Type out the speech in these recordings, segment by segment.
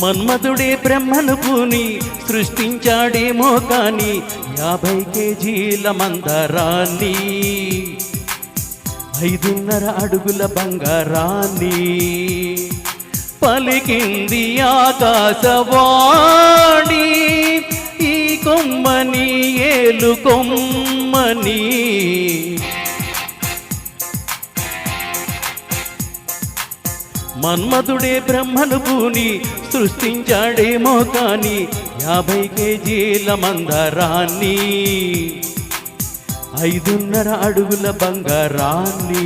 మన్మధుడే బ్రహ్మను పూని సృష్టించాడేమో కాని 50 కేజీల మందరాన్ని 5.5 అడుగుల బంగారాన్ని పలికింది ఆకాశవాణి ఈ కొమ్మని ఏలు కొమ్మని మన్మధుడే బ్రహ్మను పూని సృష్టించాడేమో కాని 50 కేజీల మందరాన్ని 5.5 అడుగుల బంగారాన్ని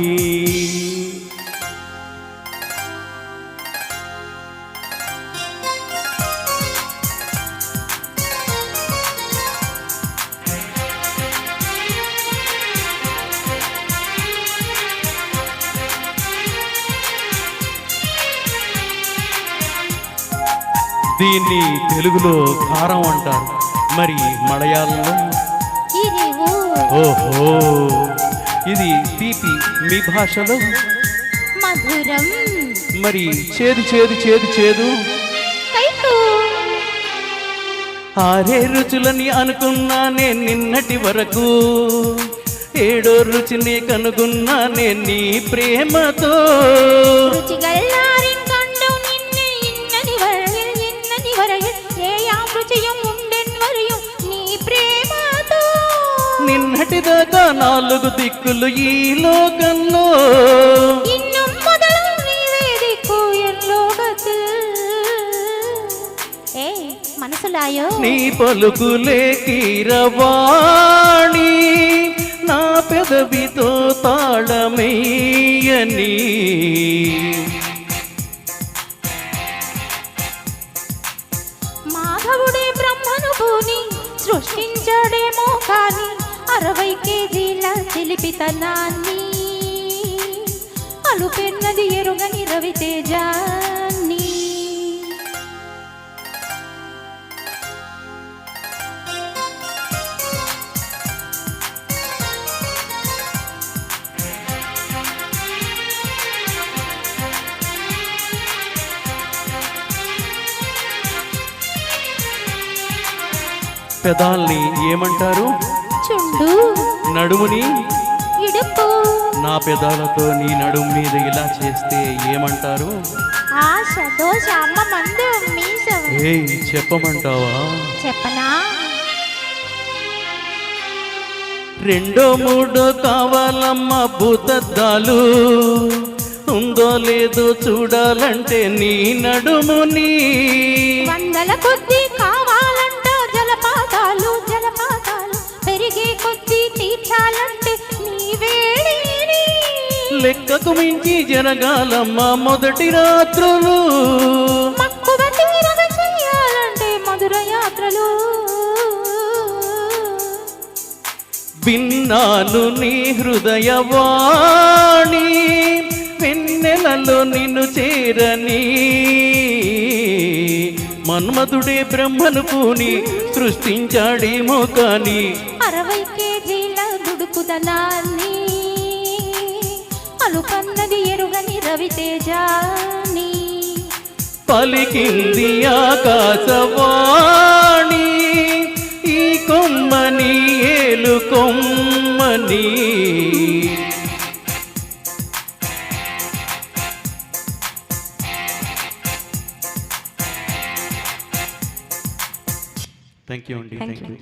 దీన్ని తెలుగులో కారం అంటారు, మరి మలయాళంలో ఓహో ఇది తీపి, మీ భాషలో మధురం, మరి చేదు చేదు చేదు చేదు. 6 రుచులని అనుకున్నానే నిన్నటి వరకు, 7వ రుచిని కనుగొన్నానే నీ ప్రేమతో. నిన్నటిదాకా 4 దిక్కులు ఈ లోకంలో, నీ పలుకులే కీరవాణి నా పెదవితో తాళమయ్యని. మాధవుడే బ్రహ్మను పూని సృష్టించాడేమో కాని 60 కేజీల చిలిపితనాన్ని అలుపెన్నది ఎరుగని రవితేజాన్ని. పెదాల్ని ఏమంటారు? చుండు. నడుముని ఇడుపు. నా పెదాలతో నీ నడుము మీద ఇలా చేస్తే ఏమంటారు? ఆశ, దోష, అమ్మ, మందు, మీసం. ఏయ్ చెప్పమంటావా? చెప్పనా? 2, 3 కావాలమ్మ భూతద్దాలు, ఉందో లేదో చూడాలంటే నీ నడుముని. 100ల కొద్దీ కావాలంట జలపాతాలు జలపాతాలు, పెరిగే కొద్దీ తీర్చాలంటే నీ వేడిని. లెక్కకు మించి జరగాలమ్మ మొదటి రాత్రులు, మక్కువ తీరగ చెయ్యాలంటే మధుర యాత్రలు. విన్నాను నీ హృదయవాణి వెన్నెలలో నిన్ను చేరని. మన్మధుడే బ్రహ్మను పూని సృష్టించాడేమో కాని 60 కేజీల దుడుకుదనాన్ని అలుపన్నది ఎరుగని రవితేజాన్ని. పలికింది ఆకాశవాణి ఈ కొమ్మని ఏలు కొమ్మని. థ్యాంక్ యూ అండి. Thank you.